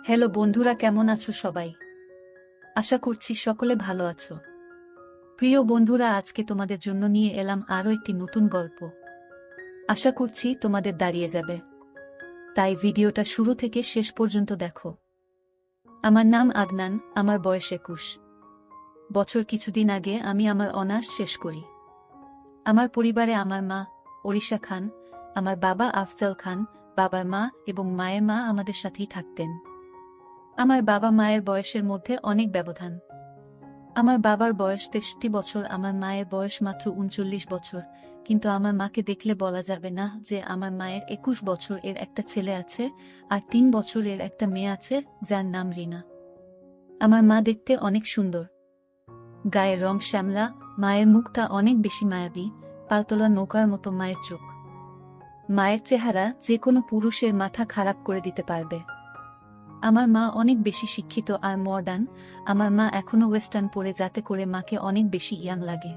Hello বন্ধুরা, কেমন আছো সবাই? আশা করছি সকলে ভালো আছো। প্রিয় বন্ধুরা, আজকে তোমাদের জন্য নিয়ে এলাম আরও একটি নতুন গল্প। আশা করছি তোমাদের দাঁড়িয়ে যাবে, তাই ভিডিওটা শুরু থেকে শেষ পর্যন্ত দেখো। আমার নাম আদনান, আমার বয়স 21 বছর। কিছুদিন আগে আমি আমার অনার্স শেষ করি। আমার পরিবারে আমার মা ওড়িশা খান, আমার বাবা আফজাল খান, বাবার মা এবং মায়ের মা আমাদের সাথেই থাকতেন। আমার বাবা মায়ের বয়সের মধ্যে অনেক ব্যবধান। আমার বাবার বয়স 63 বছর, আমার মায়ের বয়স মাত্র 39 বছর। কিন্তু আমার মাকে দেখলে বলা যাবে না যে আমার মায়ের 21 বছর এর একটা ছেলে আছে আর 3 বছরের একটা মেয়ে আছে, যার নাম রিনা। আমার মা দেখতে অনেক সুন্দর, গায়ের রং শ্যামলা, মায়ের মুখটা অনেক বেশি মায়াবী, পালতোলা নৌকার মতো মায়ের চোখ। মায়ের চেহারা যে কোনো পুরুষের মাথা খারাপ করে দিতে পারবে। আমার মা অনেক বেশি শিক্ষিত আর মডার্ন। আমার মা এখনো ওয়েস্টার্ন পরে, যাতে করে মাকে অনেক বেশি ইয়াং লাগে।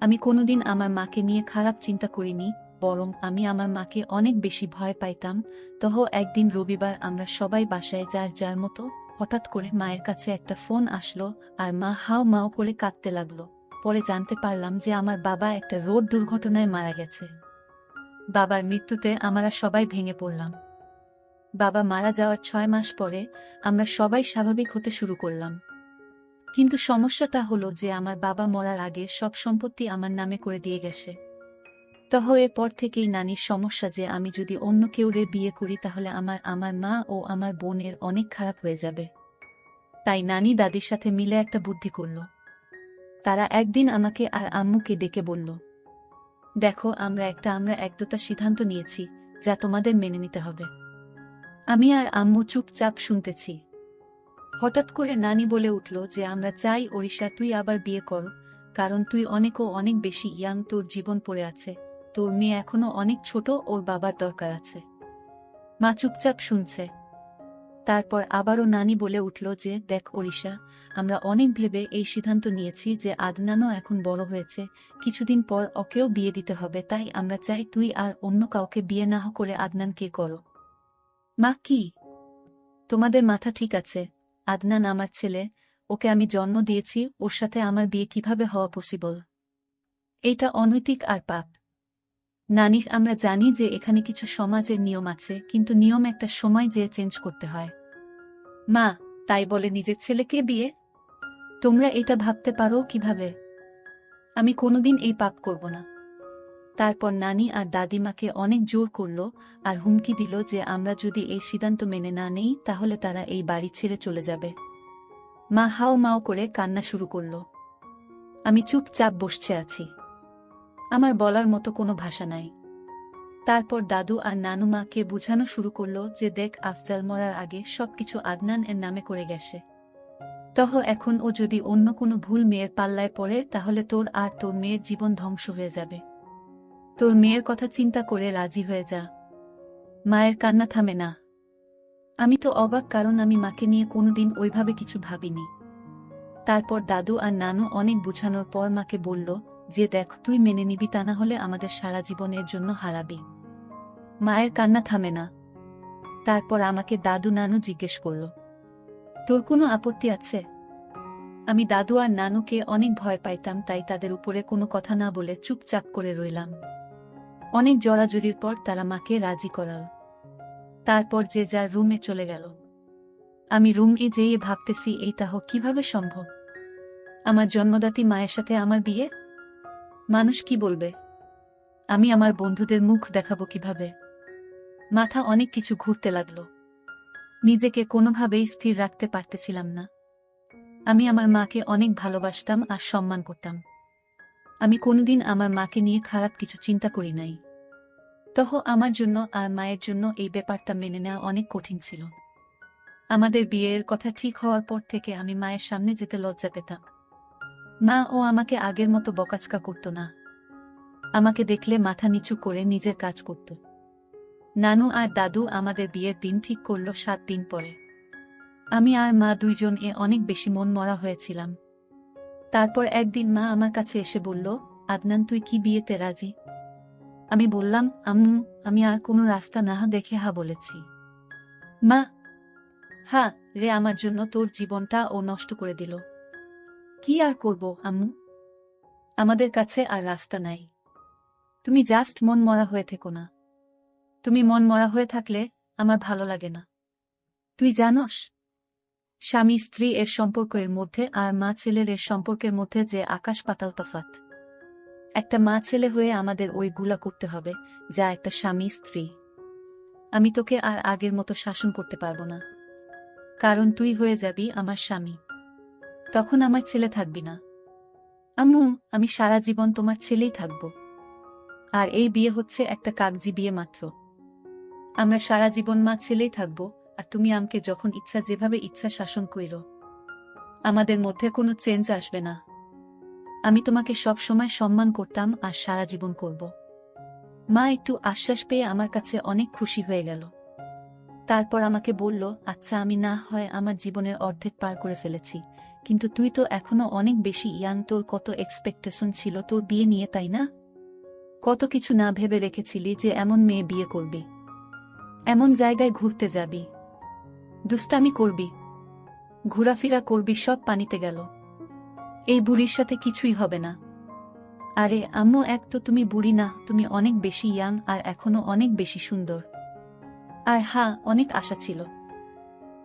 আমি কোনোদিন আমার মাকে নিয়ে খারাপ চিন্তা করিনি, বরং আমি আমার মাকে অনেক বেশি ভয় পাইতাম। একদিন রবিবার আমরা সবাই বাসায় যার যার মতো। হঠাৎ করে মায়ের কাছে একটা ফোন আসলো আর মা হাও মাও করে কাঁদতে লাগলো। পরে জানতে পারলাম যে আমার বাবা একটা রোড দুর্ঘটনায় মারা গেছে। বাবার মৃত্যুতে আমরা সবাই ভেঙে পড়লাম। বাবা মারা যাওয়ার 6 মাস পরে আমরা সবাই স্বাভাবিক হতে শুরু করলাম। কিন্তু সমস্যাটা হলো যে আমার বাবা মরার আগে সব সম্পত্তি আমার নামে করে দিয়ে গেছে। এরপর থেকেই নানির সমস্যা যে আমি যদি অন্য কেউরে বিয়ে করি তাহলে আমার মা ও আমার বোনের অনেক খারাপ হয়ে যাবে। তাই নানি দাদির সাথে মিলে একটা বুদ্ধি করল। তারা একদিন আমাকে আর আম্মুকে ডেকে বলল, দেখো, আমরা একদতা সিদ্ধান্ত নিয়েছি, যা তোমাদের মেনে নিতে হবে। আমি আর আম্মু চুপচাপ শুনতেছি। হঠাৎ করে নানি বলে উঠল যে আমরা চাই ওড়িশা তুই আবার বিয়ে কর, কারণ তুই অনেক বেশি ইয়াং, তোর জীবন পড়ে আছে, তোর মেয়ে এখনো অনেক ছোট, ওর বাবার দরকার আছে। মা চুপচাপ শুনছে। তারপর আবারও নানি বলে উঠল যে দেখ ওড়িশা, আমরা অনেক ভেবে এই সিদ্ধান্ত নিয়েছি যে আদনানও এখন বড় হয়েছে, কিছুদিন পর ওকেও বিয়ে দিতে হবে, তাই আমরা চাই তুই আর অন্য কাউকে বিয়ে না করে আদনানকে করো। মা, কি তোমাদের মাথা ঠিক আছে? আদনান আমার ছেলে, ওকে আমি জন্ম দিয়েছি, ওর সাথে আমার বিয়ে কিভাবে হওয়া পসিবল? এইটা অনৈতিক আর পাপ। নানি, আমরা জানি যে এখানে কিছু সমাজের নিয়ম আছে, কিন্তু নিয়ম একটা সময় যে চেঞ্জ করতে হয়। মা, তাই বলে নিজের ছেলেকে বিয়ে? তোমরা এটা ভাবতে পারো কিভাবে? আমি কোনোদিন এই পাপ করব না। তারপর নানি আর দাদিমাকে অনেক জোর করল আর হুমকি দিল যে আমরা যদি এই সিদ্ধান্ত মেনে না নেই তাহলে তারা এই বাড়ি ছেড়ে চলে যাবে। মা হাও মাও করে কান্না শুরু করল। আমি চুপচাপ বসে আছি, আমার বলার মতো কোনো ভাষা নাই। তারপর দাদু আর নানুমাকে বোঝানো শুরু করল যে দেখ, আফজাল মরার আগে সবকিছু আদনান এর নামে করে গেছে। এখন ও যদি অন্য কোনো ভুল মেয়ের পাল্লায় পড়ে তাহলে তোর আর তোর মেয়ের জীবন ধ্বংস হয়ে যাবে। তোর মেয়ের কথা চিন্তা করে রাজি হয়ে যা। মায়ের কান্না থামে না। আমি তো অবাক, কারণ আমি মাকে নিয়ে কোনোদিন ওইভাবে কিছু ভাবিনি। তারপর দাদু আর নানু অনেক বুঝানোর পর মাকে বলল যে দেখ, তুই মেনে নিবি, তা না হলে আমাদের সারা জীবনের জন্য হারাবি। মায়ের কান্না থামে না। তারপর আমাকে দাদু নানু জিজ্ঞেস করল, তোর কোনো আপত্তি আছে? আমি দাদু আর নানুকে অনেক ভয় পাইতাম, তাই তাদের উপরে কোনো কথা না বলে চুপচাপ করে রইলাম। অনেক জড়াজড়ির পর তারা মাকে রাজি করাল। তারপর যে যার রুমে চলে গেল। আমি রুমে যেয়ে ভাবতেছি, এইটা কিভাবে সম্ভব? আমার জন্মদাত্রী মায়ের সাথে আমার বিয়ে? মানুষ কি বলবে? আমি আমার বন্ধুদের মুখ দেখাবো কিভাবে? মাথা অনেক কিছু ঘুরতে লাগলো। নিজেকে কোনোভাবেই স্থির রাখতে পারতেছিলাম না। আমি আমার মাকে অনেক ভালোবাসতাম আর সম্মান করতাম। আমি কোনোদিন আমার মাকে নিয়ে খারাপ কিছু চিন্তা করি নাই। আমার জন্য আর মায়ের জন্য এই ব্যাপারটা মেনে নেওয়া অনেক কঠিন ছিল। আমাদের বিয়ের কথা ঠিক হওয়ার পর থেকে আমি মায়ের সামনে যেতে লজ্জা পেতাম। মা ও আমাকে আগের মতো বকাঝকা করত না। আমাকে দেখলে মাথা নিচু করে নিজের কাজ করত। নানু আর দাদু আমাদের বিয়ের দিন ঠিক করল 7 দিন পরে। আমি আর মা দুইজন অনেক বেশি মন মরা হয়েছিলাম। তারপর একদিন মা আমার কাছে এসে বলল, আদনান, তুই কি বিয়েতে রাজি? আমি বললাম, আম্মু, আমি আর কোনো রাস্তা না দেখে হা বলেছি। মা, হ্যাঁ রে, আমার জন্য তোর জীবনটা ও নষ্ট করে দিল। কি আর করব আম্মু, আমাদের কাছে আর রাস্তা নাই। তুমি জাস্ট মন মরা হয়ে থেকো না। তুমি মন মরা হয়ে থাকলে আমার ভালো লাগে না। তুই জানোস, স্বামী স্ত্রী এর সম্পর্কের মধ্যে আর মা ছেলের এর সম্পর্কের মধ্যে যে আকাশ পাতাল তফাৎ। একটা মা ছেলে হয়ে আমাদের ওইগুলা করতে হবে যা একটা স্বামী স্ত্রী। আমি তোকে আর আগের মতো শাসন করতে পারবো না, কারণ তুই হয়ে যাবি আমার স্বামী। তখন আমার ছেলে থাকবি না। আম্মু, আমি সারা জীবন তোমার ছেলেই থাকব। আর এই বিয়ে হচ্ছে একটা কাগজি বিয়ে মাত্র। আমরা সারা জীবন মা ছেলেই থাকব, আর তুমি আমাকে যখন ইচ্ছা যেভাবে ইচ্ছা শাসন কইরো। আমাদের মধ্যে কোনো চেঞ্জ আসবে না। আমি তোমাকে সব সময় সম্মান করতাম আর সারা জীবন করব। মা একটু আশ্বাস পেয়ে আমার কাছে অনেক খুশি হয়ে গেল। তারপর আমাকে বলল, আচ্ছা আমি না হয় আমার জীবনের অর্ধেক পার করে ফেলেছি, কিন্তু তুই তো এখনো অনেক বেশি ইয়াং। তোর কত এক্সপেকটেশন ছিল তোর বিয়ে নিয়ে, তাই না? কত কিছু না ভেবে রেখেছিলি যে এমন মেয়ে বিয়ে করবি, এমন জায়গায় ঘুরতে যাবি, দুষ্টামি করবি, ঘোরাফেরা করবি, সব পানিতে গেল। এই বুড়ির সাথে কিছুই হবে না। আরে আম্মু, এক তো তুমি বুড়ি না, তুমি অনেক বেশি ইয়াং আর এখনো অনেক বেশি সুন্দর। আর হ্যাঁ, অনেক আশা ছিল,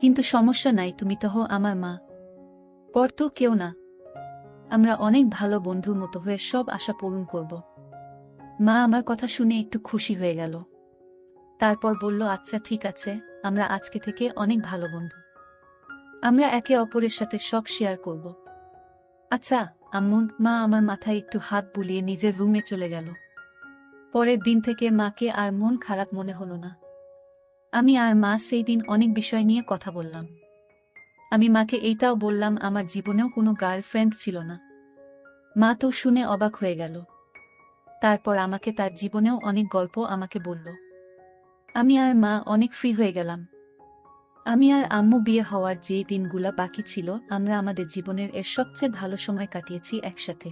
কিন্তু সমস্যা নাই, তুমি তো হো আমার মা। পর তো কেউ না। আমরা অনেক ভালো বন্ধুর মতো হয়ে সব আশা পূরণ করব। মা আমার কথা শুনে একটু খুশি হয়ে গেল। তারপর বলল, আচ্ছা ঠিক আছে, আমরা আজকে থেকে অনেক ভালো বন্ধু। আমরা একে অপরের সাথে সব শেয়ার করব। আচ্ছা আম্মু। মা আমার মাথায় একটু হাত বুলিয়ে নিজের রুমে চলে গেল। পরের দিন থেকে মাকে আর মন খারাপ মনে হলো না। আমি আর মা সেই দিন অনেক বিষয় নিয়ে কথা বললাম। আমি মাকে এইটাও বললাম আমার জীবনেও কোনো গার্লফ্রেন্ড ছিল না। মা তো শুনে অবাক হয়ে গেল। তারপর আমাকে তার জীবনেও অনেক গল্প আমাকে বলল। আমি আর মা অনেক ফ্রি হয়ে গেলাম। আমি আর আম্মু বিয়ে হওয়ার যে দিনগুলা বাকি ছিল, আমরা আমাদের জীবনের এর সবচেয়ে ভালো সময় কাটিয়েছি একসাথে।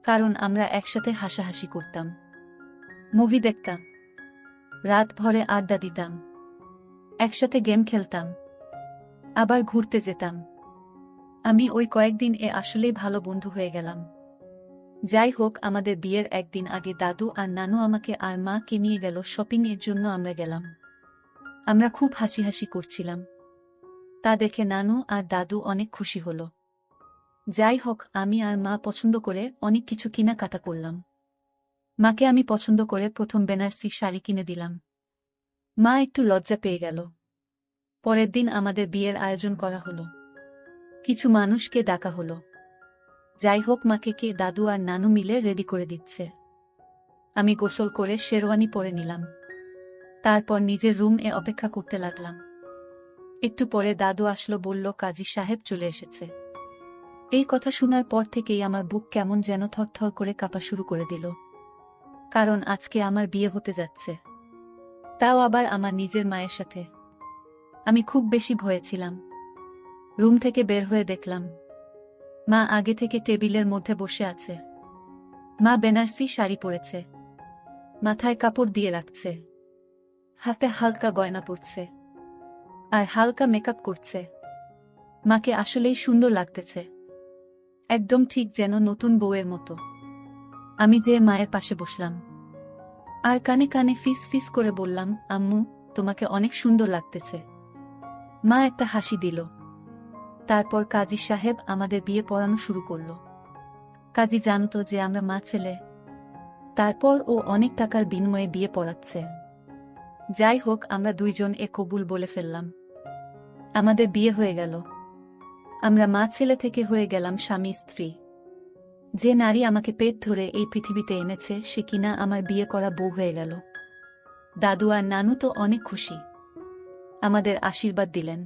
কারণ আমরা একসাথে হাসাহাসি করতাম, মুভি দেখতাম, রাত ভরে আড্ডা দিতাম, একসাথে গেম খেলতাম, আবার ঘুরতে যেতাম। আমি ওই কয়েকদিন আসলেই ভালো বন্ধু হয়ে গেলাম। যাই হোক, আমাদের বিয়ের একদিন আগে দাদু আর নানু আমাকে আর মাকে নিয়ে গেল শপিং এর জন্য। আমরা গেলাম। আমরা খুব হাসি হাসি করছিলাম। তা দেখে নানু আর দাদু অনেক খুশি হল। যাই হোক, আমি আর মা পছন্দ করে অনেক কিছু কেনাকাটা করলাম। মাকে আমি পছন্দ করে প্রথম বেনারসি শাড়ি কিনে দিলাম। মা একটু লজ্জা পেয়ে গেল। পরের দিন আমাদের বিয়ের আয়োজন করা হলো। কিছু মানুষকে ডাকা হলো। যাই হোক, মাকে কে দাদু আর নানু মিলে রেডি করে দিচ্ছে। আমি গোসল করে শেরওয়ানি পরে নিলাম। তারপর নিজের রুমে অপেক্ষা করতে লাগলাম। একটু পরে দাদু আসলো, বলল কাজী সাহেব চলে এসেছে। এই কথা শোনার পর থেকেই আমার বুক কেমন যেন থরথর করে কাঁপা শুরু করে দিল। কারণ আজকে আমার বিয়ে হতে যাচ্ছে, তাও আবার আমার নিজের মায়ের সাথে। আমি খুব বেশি ভয়ে ছিলাম। রুম থেকে বের হয়ে দেখলাম মা আগে থেকে টেবিলের মধ্যে বসে আছে। মা বেনারসি শাড়ি পরেছে, মাথায় কাপড় দিয়ে রাখছে, হাতে হালকা গয়না পরছে, আর হালকা মেকআপ করছে। মাকে আসলেই সুন্দর লাগতেছে, একদম ঠিক যেন নতুন বউয়ের মতো। আমি যে মায়ের পাশে বসলাম আর কানে কানে ফিস ফিস করে বললাম, আম্মু তোমাকে অনেক সুন্দর লাগতেছে। মা একটা হাসি দিল। তারপর কাজী সাহেব আমাদের বিয়ে পড়ানো শুরু করল। কাজী জানতো যে আমরা মা ছেলে। তারপর ও অনেক টাকার বিনিময়ে বিয়ে পড়াচ্ছে। যাই হোক, আমরা দুইজন কবুল বলে ফেললাম। আমাদের বিয়ে হয়ে গেল। আমরা মা ছেলে থেকে হয়ে গেলাম স্বামী স্ত্রী। যে নারী আমাকে পেট ধরে এই পৃথিবীতে এনেছে সে কিনা আমার বিয়ে করা বউ হয়ে গেল। দাদু আর নানু তো অনেক খুশি, আমাদের আশীর্বাদ দিলেন।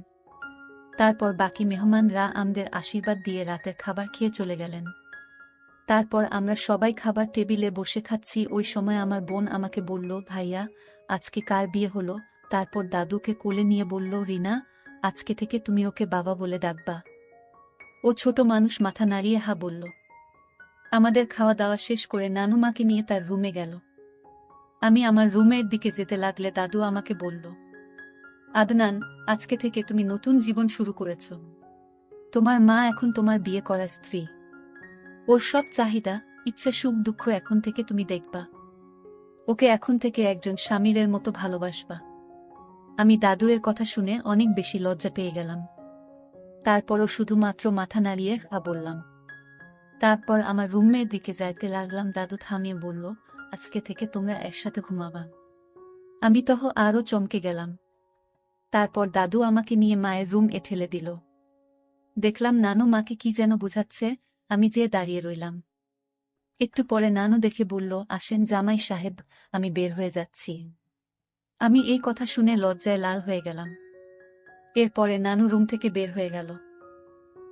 তারপর বাকি মেহমানরা আমাদের আশীর্বাদ দিয়ে রাতের খাবার খেয়ে চলে গেলেন। তারপর আমরা সবাই খাবার টেবিলে বসে খাচ্ছি। ওই সময় আমার বোন আমাকে বলল, ভাইয়া আজকে কার বিয়ে হলো? তারপর দাদুকে কোলে নিয়ে বলল, রিনা, আজকে থেকে তুমি ওকে বাবা বলে ডাকবা। ও ছোট মানুষ, মাথা নাড়িয়ে হা বলল। আমাদের খাওয়া দাওয়া শেষ করে নানু মাকে নিয়ে তার রুমে গেল। আমি আমার রুমের দিকে যেতে লাগলে দাদু আমাকে বলল, আদনান, আজকে থেকে তুমি নতুন জীবন শুরু করেছ। তোমার মা এখন তোমার বিয়ে করা স্ত্রী। ওর সব চাহিদা, ইচ্ছে, সুখ দুঃখ এখন থেকে তুমি দেখবা। ওকে এখন থেকে একজন স্বামীর মতো ভালোবাসবা। আমি দাদুয়ের কথা শুনে অনেক বেশি লজ্জা পেয়ে গেলাম। তারপরও শুধুমাত্র মাথা নাড়িয়ে বললাম। তারপর আমার রুমের দিকে যাইতে লাগলাম। দাদু থামিয়ে বলল, আজকে থেকে তোমরা একসাথে ঘুমাবা। আমি তখন আরও চমকে গেলাম। তারপর দাদু আমাকে নিয়ে মায়ের রুম ঠেলে দিল। দেখলাম নানু মাকে কি যেন বোঝাচ্ছে। আমি যেয়ে দাঁড়িয়ে রইলাম। একটু পরে নানু দেখে বলল, আসেন জামাই সাহেব, আমি বের হয়ে যাচ্ছি। আমি এই কথা শুনে লজ্জায় লাল হয়ে গেলাম। এরপরে নানু রুম থেকে বের হয়ে গেল।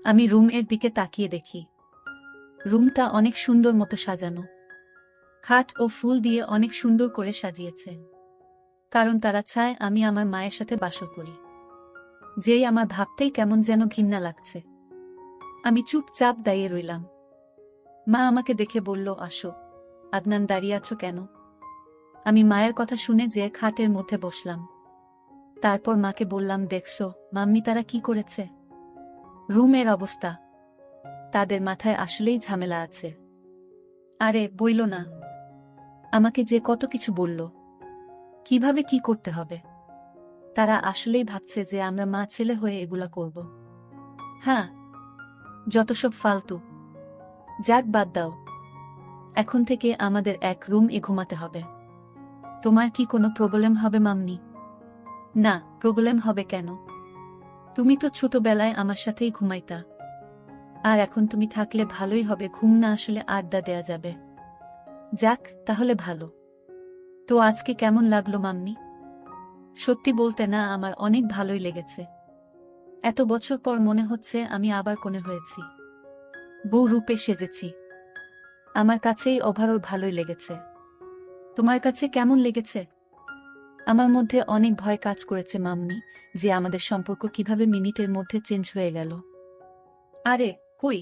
আমি রুমের দিকে তাকিয়ে দেখি রুমটা অনেক সুন্দর মতো সাজানো। খাট ও ফুল দিয়ে অনেক সুন্দর করে সাজিয়েছে, কারণ তারা চায় আমি আমার মায়ের সাথে বাসর করি। যেই আমার ভাবতেই কেমন যেন ঘৃণা লাগছে। আমি চুপচাপ দাঁড়িয়ে রইলাম। মা আমাকে দেখে বলল, আসো। আদনান, দাঁড়িয়ে আছো কেন? আমি মায়ের কথা শুনে যে খাটের মধ্যে বসলাম। তারপর মাকে বললাম, দেখছো মাম্মি তারা কি করেছে? রুমের অবস্থা। তাদের মাথায় আসলেই ঝামেলা আছে। আরে বইল না, আমাকে যে কত কিছু বলল, কিভাবে কি করতে হবে। তারা আসলেই ভাবছে যে আমরা মা ছেলে হয়ে এগুলা করব। হ্যাঁ, যত সব ফালতু। যাক, বাদ দাও। এখন থেকে আমাদের এক রুমে ঘুমাতে হবে। তোমার কি কোনো প্রবলেম হবে মাম্মি? না, প্রবলেম হবে কেন? তুমি তো ছোটবেলায় আমার সাথেই ঘুমাইতা। আর এখন তুমি থাকলে ভালোই হবে, ঘুম না আসলে আড্ডা দেয়া যাবে। যাক, তাহলে ভালো। তো আজকে কেমন লাগলো মাম্মি? সত্যি বলতে না, আমার অনেক ভালোই লেগেছে। এত বছর পর মনে হচ্ছে আমি আবার কোণে হয়েছি, বউ রূপে সেজেছি। আমার কাছেই ওভারঅল ভালোই লেগেছে। তোমার কাছে কেমন লেগেছে? আমার মধ্যে অনেক ভয় কাজ করেছে মাম্মি, যে আমাদের সম্পর্ক কিভাবে মিনিটের মধ্যে চেঞ্জ হয়ে গেল। আরে কই,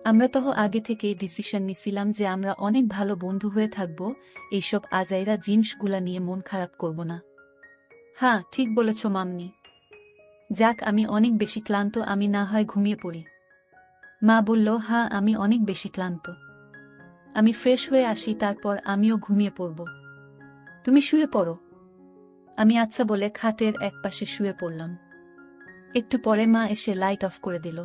আমরা তো আগে থেকেই ডিসিশন নিছিলাম যে আমরা অনেক ভালো বন্ধু হয়ে থাকব। এইসব আজাইরা জিনিসগুলা নিয়ে মন খারাপ করব না। হ্যাঁ, ঠিক বলেছ মাম্মি। যাক, আমি অনেক বেশি ক্লান্ত, আমি না হয় ঘুমিয়ে পড়ি। মা বলল, হ্যাঁ আমি অনেক বেশি ক্লান্ত, আমি ফ্রেশ হয়ে আসি, তারপর আমিও ঘুমিয়ে পড়ব। তুমি শুয়ে পড়ো। আমি আচ্ছা বলে খাটের একপাশে শুয়ে পড়লাম। একটু পরে মা এসে লাইট অফ করে দিল।